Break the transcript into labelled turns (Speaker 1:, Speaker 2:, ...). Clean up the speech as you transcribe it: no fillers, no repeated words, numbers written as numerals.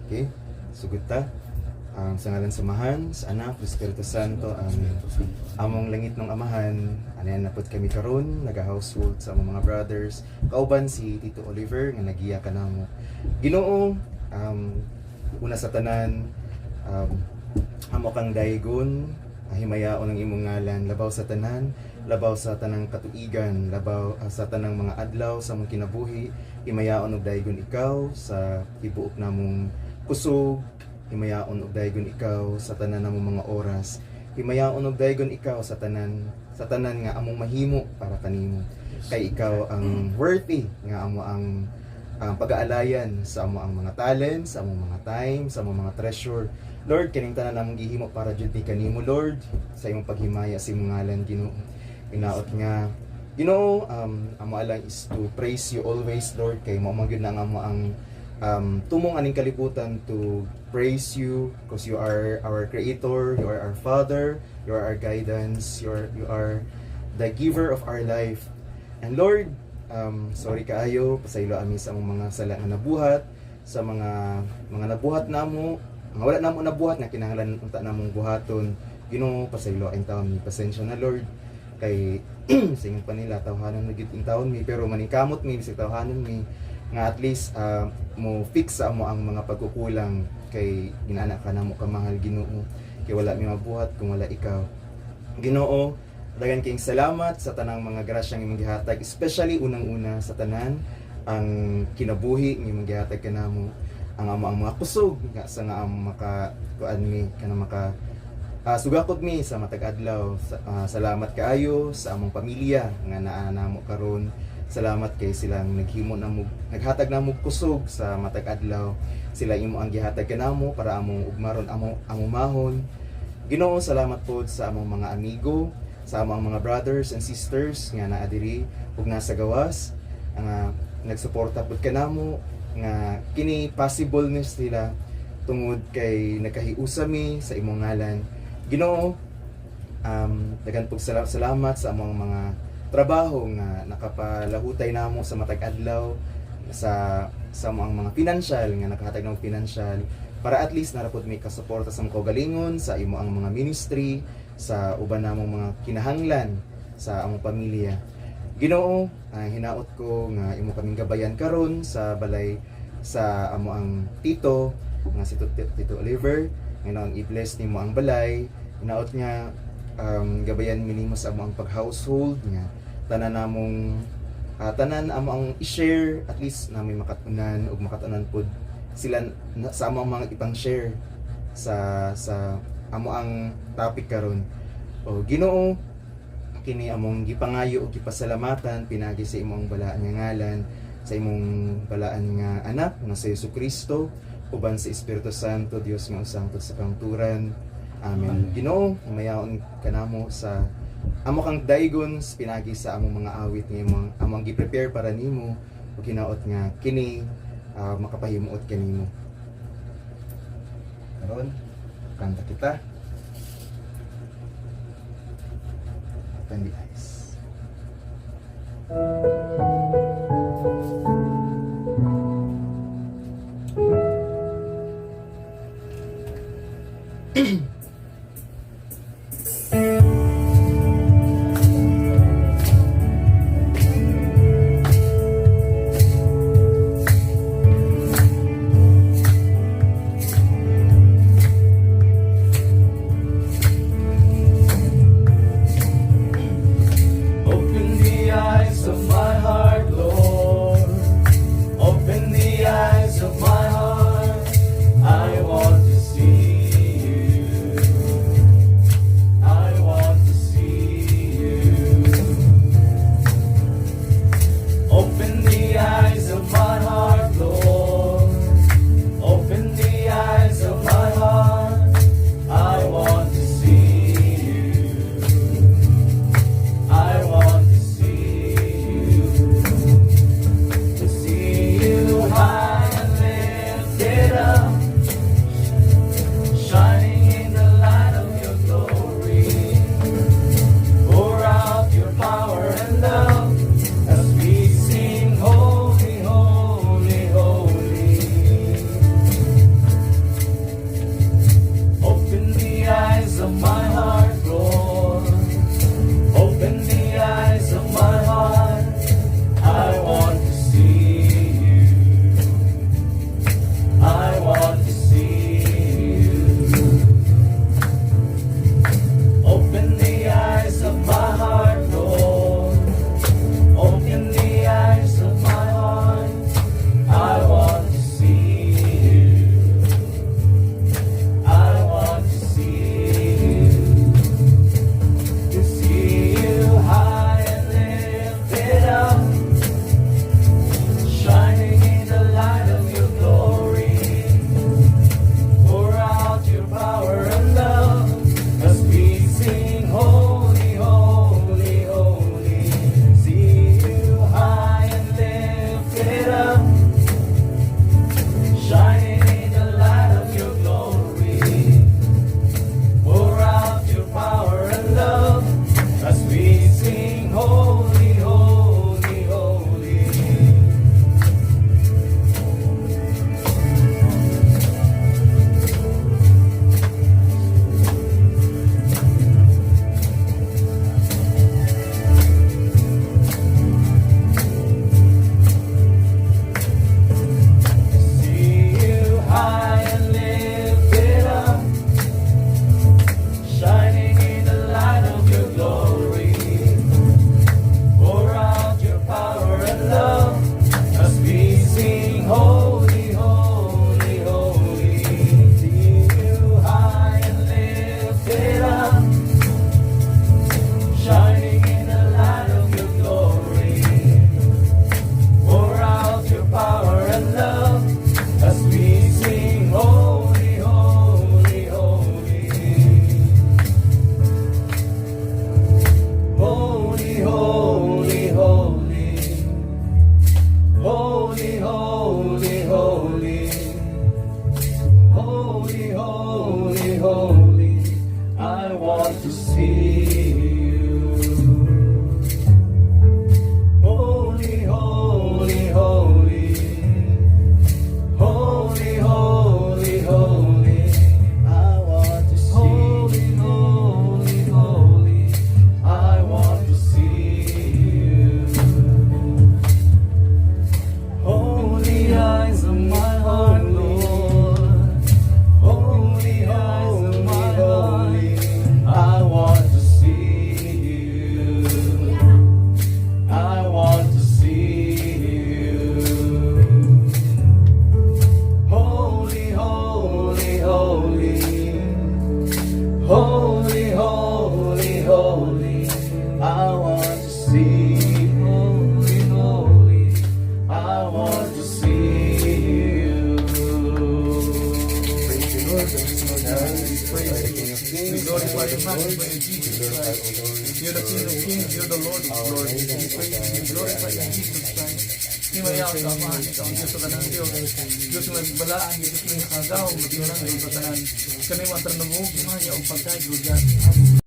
Speaker 1: Okay? Sugot ta. Sa ngalan samahan, sa anak, sa Espiritu Santo, amen. Among langit ng amahan, anayan na pod kami karon, naga-household sa among mga brothers. Kauban si Tito Oliver, nga nagiya ka namo. Ginoo, una sa tanan, amo kang daygon, himayaon ang imong ngalan, labaw sa tanan, labaw sa tanang katuigan, labaw sa tanang mga adlaw sa mong kinabuhi, himayaon og daygon ikaw sa tibuok namong kusog, himayaon og daygon ikaw sa tanan namong mga oras, himayaon og daygon ikaw sa tanan nga among mahimo para kanimo, kay ikaw ang worthy nga amo ang pag-aalayan sa amo ang mga talents, sa among mga time, sa among mga treasure. Lord, kining tanan namong gihimo para jud ni kanimo, Lord, sa imong paghimaya sa imong ngalan, Ginoo. Inaot nga, Ginoo, amo alang is to praise you always, Lord, kay mo magyud na amo ang tumong aning kalibutan to praise you because you are our creator, you are our father, you are our guidance, you are the giver of our life. And Lord, sorry kaayo, pasaylo ami sa among mga sala nga nabuhat, sa mga nabuhat namo, mga wala namo nabuhat nga kinahanglan unta namong buhaton. Ginoo, pasaylo ang taon mi, pasensya na Lord, kay singin pa nila tawhanon na gyud taon mi, pero maningkamot mi sa tawhanon mi nga at least mo fix sa amo ang mga pagkukulang, kay ginana ka namo kamahal Ginoo, kay wala mi mabuhat kung wala ikaw. Ginoo, dagan kayong salamat sa tanang mga grasyang imong gihatag, especially unang-una sa tanan ang kinabuhi ng imong gihatag kanamo, ang mga kusog nga sa nga maka kuan mi kana maka sugakod mi sa matag adlaw. Salamat kaayo sa among pamilya nga naa namo karon. Salamat kay silang naghatag namo kusog sa matag adlaw. Sila imo ang gihatag kanamo para among ugmaron among mahon. Ginoo, salamat pod sa among mga amigo, sa among mga brothers and sisters nga naa diri ug nasa gawas, nga nagsuporta pod kanamo, nga kini possible nila tungod kay nakahiusa mi sa imong ngalan. Ginoo, dagan pug salamat sa among mga trabaho nga nakapalahutay namo sa matag adlaw, sa mga financial nga nakahatag ng financial para at least narapod may kasuporta sa mga kaugalingon sa imo ang mga ministry, sa uban namong mga kinahanglan sa among pamilya. Ginoo, hinaot ko nga imo kaming gabayan karon sa balay sa amo ang tito nga si Tito Oliver, nga i-bless nimo ang balay. Hinaot nga gabayan mi nimo sa amo ang pag-household nga tanan namong tanan amo ang i-share, at least na may makatunan ug makatunan pod sila sa amo mga ibang share sa amo ang topic karon. O Ginoo, kini among gipangayo ug gipasalamatan pinagi sa imong balaan nga ngalan, sa imong balaan nga anak nga sa Jesucristo, uban sa Espiritu Santo, Dios nga usang sa kangturan. Amen. Ginoo, mayaon kanamo sa amo kang daigons pinagi sa among mga awit nga among gi-prepare para nimo, ug hinaot nga kini makapahimuot kanimo. Karon, kanta kita. Open the eyes.
Speaker 2: Of my heart, I want to see you. praise.
Speaker 1: the King of Kings,
Speaker 2: We glorify
Speaker 1: and
Speaker 2: and
Speaker 1: the Lord of
Speaker 2: magnify you,
Speaker 1: Lords. We
Speaker 2: Jesus
Speaker 1: glorify,
Speaker 2: Christ.
Speaker 1: O Lord,
Speaker 2: You're the King of Kings, you're the Lord of
Speaker 1: our
Speaker 2: Lords. We
Speaker 1: guidance,
Speaker 2: praise you, we
Speaker 1: at
Speaker 2: glorify you, Jesus Christ. Himayaw ka, amahan ikaw, ang Diyos sa kanang Diyos. Diyos na nagbalaan, Diyos na nagkagaw, matiwalang sa ito tanan. Kanay matang nabuhog, himaya, o pagkain, Lord God. Amen.